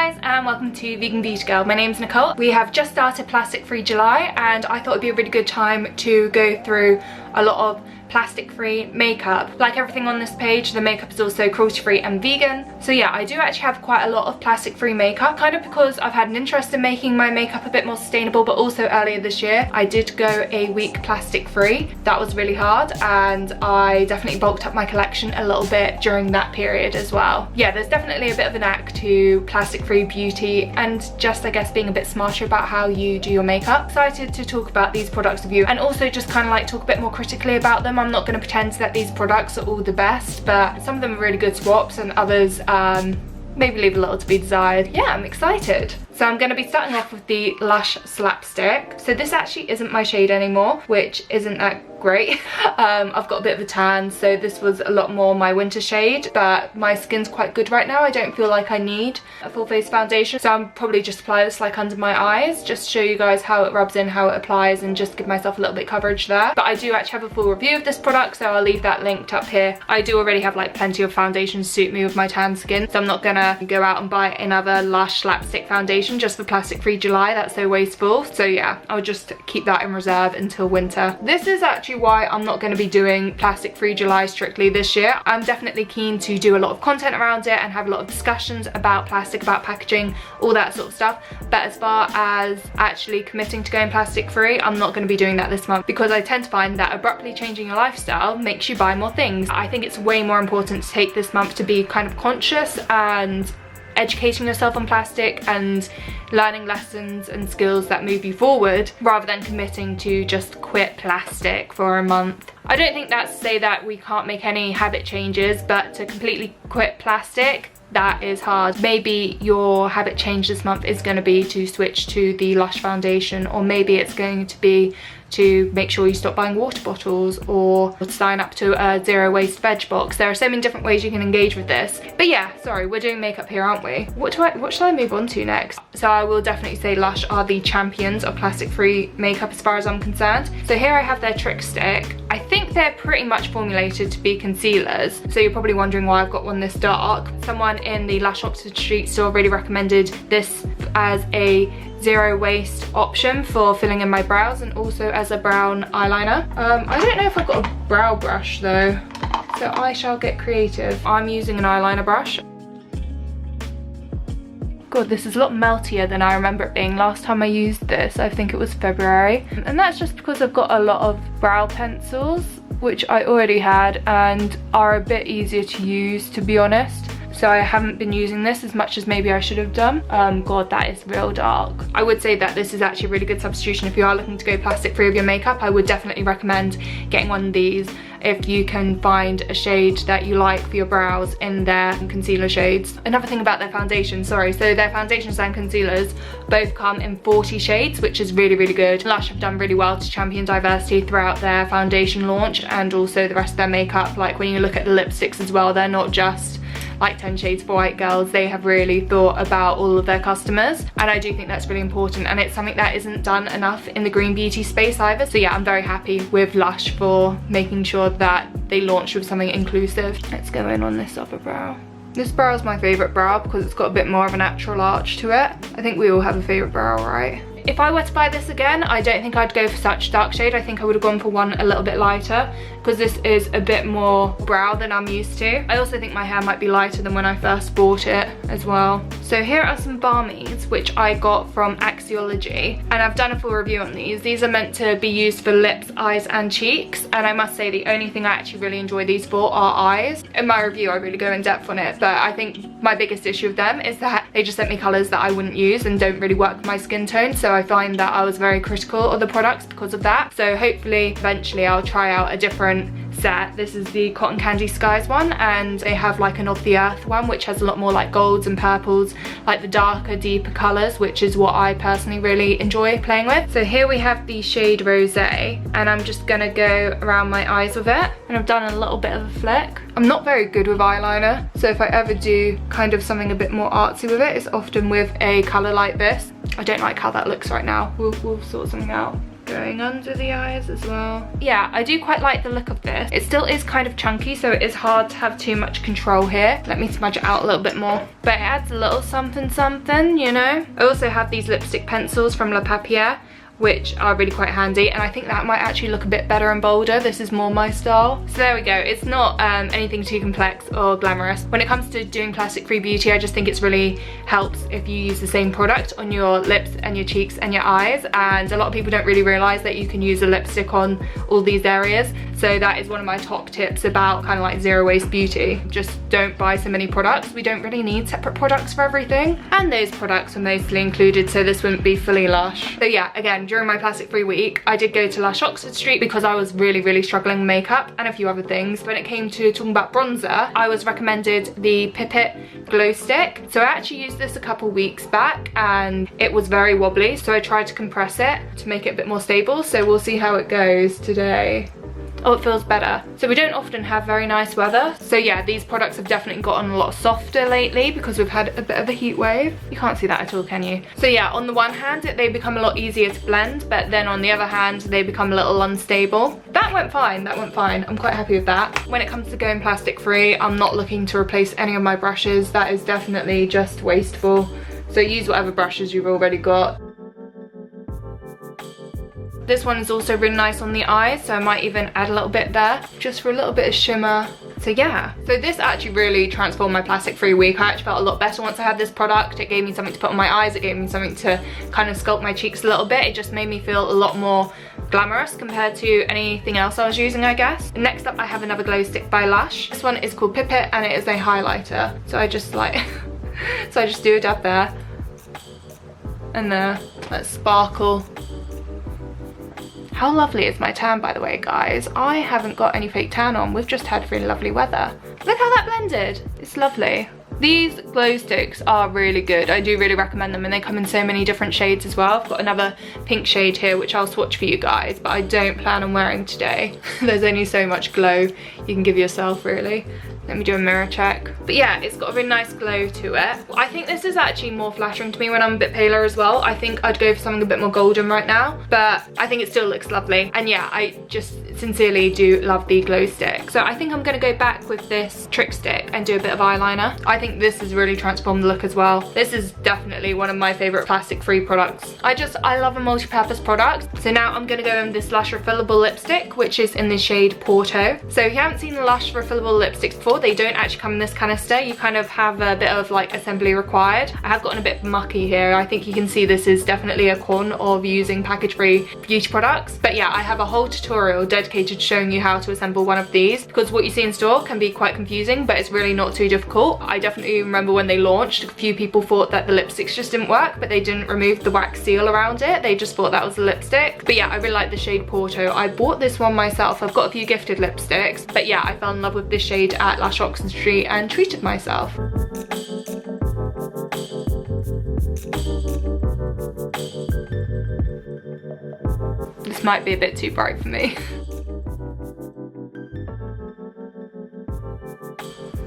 guys, and welcome to Vegan Beauty Girl. My name's Nicole. We have just started Plastic Free July, and I thought it'd be a really good time to go through a lot of plastic-free makeup. Like everything on this page, the makeup is also cruelty-free and vegan. So yeah, I do actually have quite a lot of plastic-free makeup, kind of because I've had an interest in making my makeup a bit more sustainable, but also earlier this year I did go a week plastic-free. That was really hard, and I definitely bulked up my collection a little bit during that period as well. Yeah, there's definitely a bit of a knack to plastic-free beauty and just, I guess, being a bit smarter about how you do your makeup. Excited to talk about these products with you, and also just kind of like talk a bit more critically about them. I'm not going to pretend that these products are all the best, but some of them are really good swaps and others maybe leave a little to be desired. Yeah, I'm excited. So I'm going to be starting off with the Lush Slapstick. So this actually isn't my shade anymore, which isn't that great. I've got a bit of a tan, so this was a lot more my winter shade, but my skin's quite good right now. I don't feel like I need a full face foundation, so I'm probably just apply this like under my eyes, just to show you guys how it rubs in, how it applies, and just give myself a little bit coverage there. But I do actually have a full review of this product, so I'll leave that linked up here. I do already have like plenty of foundation to suit me with my tan skin, so I'm not gonna go out and buy another Lush Slapstick foundation just for Plastic Free July. That's so wasteful. So yeah, I'll just keep that in reserve until winter. This is actually why I'm not going to be doing Plastic Free July strictly this year. I'm definitely keen to do a lot of content around it and have a lot of discussions about plastic, about packaging, all that sort of stuff. But as far as actually committing to going plastic free, I'm not going to be doing that this month, because I tend to find that abruptly changing your lifestyle makes you buy more things. I think it's way more important to take this month to be kind of conscious and educating yourself on plastic and learning lessons and skills that move you forward, rather than committing to just quit plastic for a month. I don't think that's to say that we can't make any habit changes, but to completely quit plastic, that is hard. Maybe your habit change this month is going to be to switch to the Lush foundation, or maybe it's going to be to make sure you stop buying water bottles, or sign up to a zero waste veg box. There are so many different ways you can engage with this. But yeah, sorry, we're doing makeup here, aren't we? What should I move on to next? So I will definitely say Lush are the champions of plastic free makeup as far as I'm concerned. So here I have their Trick Stick. I think they're pretty much formulated to be concealers, so you're probably wondering why I've got one this dark. Someone in the Lush Oxford Street store really recommended this as a zero waste option for filling in my brows, and also as a brown eyeliner. I don't know if I've got a brow brush though, so I shall get creative. I'm using an eyeliner brush. God, this is a lot meltier than I remember it being. Last time I used this, I think it was February, and that's just because I've got a lot of brow pencils, which I already had and are a bit easier to use, to be honest. So I haven't been using this as much as maybe I should have done. God, that is real dark. I would say that this is actually a really good substitution if you are looking to go plastic free with your makeup. I would definitely recommend getting one of these if you can find a shade that you like for your brows in their concealer shades. Another thing about their foundation, sorry, so their foundations and concealers both come in 40 shades, which is really, really good. Lush have done really well to champion diversity throughout their foundation launch, and also the rest of their makeup. Like when you look at the lipsticks as well, they're not just like 10 shades for white girls. They have really thought about all of their customers, and I do think that's really important, and it's something that isn't done enough in the green beauty space either. So yeah, I'm very happy with Lush for making sure that they launched with something inclusive. Let's go in on this upper brow. This brow is my favourite brow because it's got a bit more of a natural arch to it. I think we all have a favourite brow, right? If I were to buy this again, I don't think I'd go for such dark shade. I think I would have gone for one a little bit lighter, because this is a bit more brow than I'm used to. I also think my hair might be lighter than when I first bought it as well. So here are some balmies, which I got from Axiology, and I've done a full review on these. These are meant to be used for lips, eyes and cheeks, and I must say the only thing I actually really enjoy these for are eyes. In my review I really go in depth on it, but I think my biggest issue with them is that they just sent me colours that I wouldn't use and don't really work with my skin tone, so I find that I was very critical of the products because of that. So hopefully eventually I'll try out a different set. This is the Cotton Candy Skies one, and they have like an Of the Earth one, which has a lot more like golds and purples, like the darker, deeper colours, which is what I personally really enjoy playing with. So here we have the shade Rosé, and I'm just gonna go around my eyes with it, and I've done a little bit of a flick. I'm not very good with eyeliner, so if I ever do kind of something a bit more artsy with it, it's often with a colour like this. I don't like how that looks right now. We'll sort something out. Going under the eyes as well. Yeah, I do quite like the look of this. It still is kind of chunky, so it is hard to have too much control here. Let me smudge it out a little bit more. But it adds a little something something, you know? I also have these lipstick pencils from La Papier, which are really quite handy, and I think that might actually look a bit better and bolder. This is more my style. So there we go. It's not anything too complex or glamorous. When it comes to doing plastic-free beauty, I just think it's really helps if you use the same product on your lips and your cheeks and your eyes, and a lot of people don't really realize that you can use a lipstick on all these areas. So that is one of my top tips about kind of like zero waste beauty. Just don't buy so many products. We don't really need separate products for everything, and those products are mostly included, so this wouldn't be fully Lush. So yeah, again, during my plastic free week, I did go to Lush Oxford Street because I was really struggling with makeup and a few other things. When it came to talking about bronzer, I was recommended the Pipit glow stick. So I actually used this a couple weeks back and it was very wobbly, so I tried to compress it to make it a bit more stable. So we'll see how it goes today. Oh, it feels better. So we don't often have very nice weather. So yeah, these products have definitely gotten a lot softer lately because we've had a bit of a heat wave. You can't see that at all, can you? So yeah, on the one hand, they become a lot easier to blend, but then on the other hand, they become a little unstable. That went fine, that went fine. I'm quite happy with that. When it comes to going plastic free, I'm not looking to replace any of my brushes. That is definitely just wasteful. So use whatever brushes you've already got. This one is also really nice on the eyes, so I might even add a little bit there, just for a little bit of shimmer. So yeah, so this actually really transformed my plastic free week. I actually felt a lot better once I had this product. It gave me something to put on my eyes, it gave me something to kind of sculpt my cheeks a little bit. It just made me feel a lot more glamorous compared to anything else I was using, I guess. Next up, I have another glow stick by Lush. This one is called Pipit and it is a highlighter. So I just like, so I just do a dab there and there, let's sparkle. How lovely is my tan, by the way, guys? I haven't got any fake tan on. We've just had really lovely weather. Look how that blended. It's lovely. These glow sticks are really good. I do really recommend them, and they come in so many different shades as well. I've got another pink shade here, which I'll swatch for you guys, but I don't plan on wearing today. There's only so much glow you can give yourself, really. Let me do a mirror check. But yeah, it's got a really nice glow to it. I think this is actually more flattering to me when I'm a bit paler as well. I think I'd go for something a bit more golden right now, but I think it still looks lovely. And yeah, I just sincerely do love the glow stick. So I think I'm gonna go back with this trick stick and do a bit of eyeliner. I think this has really transformed the look as well. This is definitely one of my favorite plastic free products. I love a multi-purpose product. So now I'm gonna go in this Lush Refillable lipstick, which is in the shade Porto. So if you haven't seen the Lush Refillable lipsticks before, they don't actually come in this canister. You kind of have a bit of like assembly required. I have gotten a bit mucky here. I think you can see this is definitely a con of using package-free beauty products. But yeah, I have a whole tutorial dedicated to showing you how to assemble one of these, because what you see in store can be quite confusing, but it's really not too difficult. I definitely remember when they launched, a few people thought that the lipsticks just didn't work, but they didn't remove the wax seal around it. They just thought that was the lipstick. But yeah, I really like the shade Porto. I bought this one myself. I've got a few gifted lipsticks, but yeah, I fell in love with this shade at Lush Oxford Street and treated myself. This might be a bit too bright for me.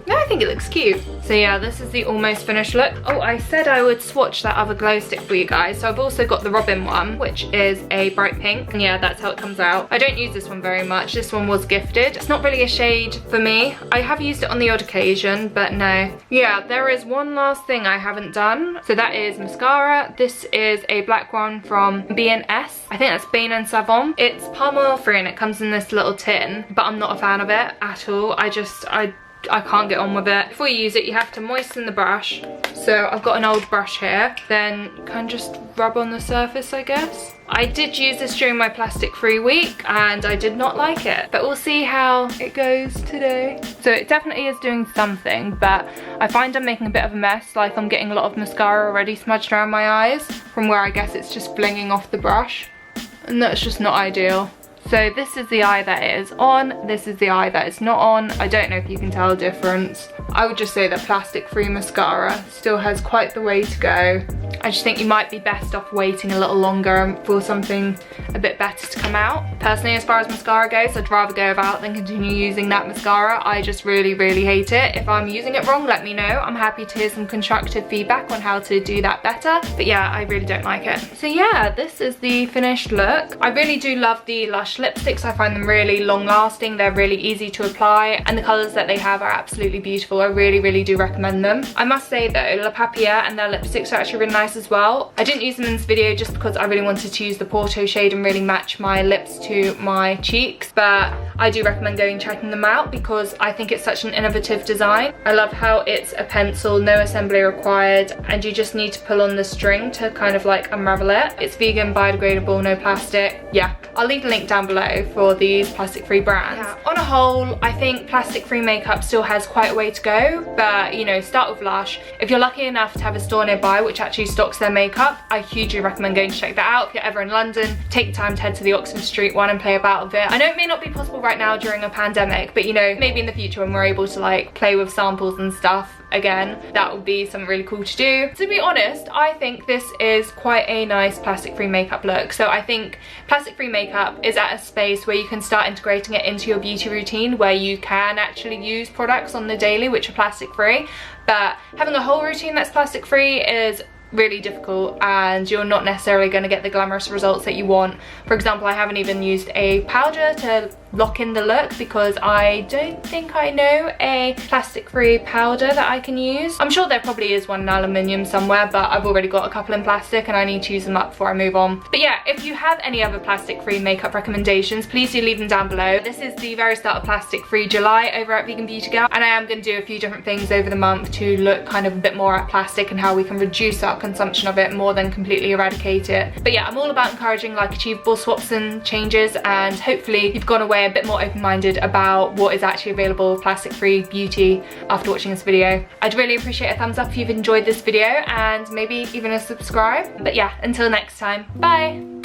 No, I think it looks cute. So yeah, this is the almost finished look. Oh, I said I would swatch that other glow stick for you guys. So I've also got the Robin one, which is a bright pink. And yeah, that's how it comes out. I don't use this one very much. This one was gifted. It's not really a shade for me. I have used it on the odd occasion, but no. Yeah, there is one last thing I haven't done. So that is mascara. This is a black one from B&S. I think that's Bain and Savon. It's palm oil free and it comes in this little tin, but I'm not a fan of it at all. I can't get on with it. Before you use it, you have to moisten the brush. So I've got an old brush here. Then you can just rub on the surface, I guess. I did use this during my plastic free week and I did not like it, but we'll see how it goes today. So it definitely is doing something, but I find I'm making a bit of a mess. Like I'm getting a lot of mascara already smudged around my eyes from where I guess it's just flinging off the brush. And that's just not ideal. So this is the eye that it is on, this is the eye that it's not on. I don't know if you can tell a difference. I would just say that plastic-free mascara still has quite the way to go. I just think you might be best off waiting a little longer for something a bit better to come out. Personally, as far as mascara goes, I'd rather go without than continue using that mascara. I just really, really hate it. If I'm using it wrong, let me know. I'm happy to hear some constructive feedback on how to do that better. But yeah, I really don't like it. So yeah, this is the finished look. I really do love the Lush lipsticks. I find them really long lasting. They're really easy to apply, and the colours that they have are absolutely beautiful. I really, really do recommend them. I must say though, La Papilla and their lipsticks are actually really nice as well. I didn't use them in this video just because I really wanted to use the Porto shade and really match my lips to my cheeks, but I do recommend going and checking them out because I think it's such an innovative design. I love how it's a pencil, no assembly required, and you just need to pull on the string to kind of like unravel it. It's vegan, biodegradable, no plastic. Yeah, I'll leave the link down below for these plastic-free brands. Yeah. On a whole, I think plastic-free makeup still has quite a way to go, but you know, start with Lush. If you're lucky enough to have a store nearby which actually stocks their makeup, I hugely recommend going to check that out. If you're ever in London, take the time to head to the Oxford Street one and play about with it. I know it may not be possible right now during a pandemic, but you know, maybe in the future when we're able to like play with samples and stuff again, that would be something really cool to do. To be honest, I think this is quite a nice plastic-free makeup look. So I think plastic-free makeup is at a space where you can start integrating it into your beauty routine, where you can actually use products on the daily which are plastic-free, but having a whole routine that's plastic-free is really difficult, and you're not necessarily going to get the glamorous results that you want. For example, I haven't even used a powder to lock in the look because I don't think I know a plastic-free powder that I can use. I'm sure there probably is one in aluminium somewhere, but I've already got a couple in plastic and I need to use them up before I move on. But yeah, if you have any other plastic-free makeup recommendations, please do leave them down below. This is the very start of plastic-free July over at Vegan Beauty Girl, and I am going to do a few different things over the month to look kind of a bit more at plastic and how we can reduce our consumption of it more than completely eradicate it. But yeah, I'm all about encouraging like achievable swaps and changes, and hopefully you've gone away a bit more open-minded about what is actually available with plastic-free beauty after watching this video. I'd really appreciate a thumbs up if you've enjoyed this video, and maybe even a subscribe. But yeah, until next time, bye!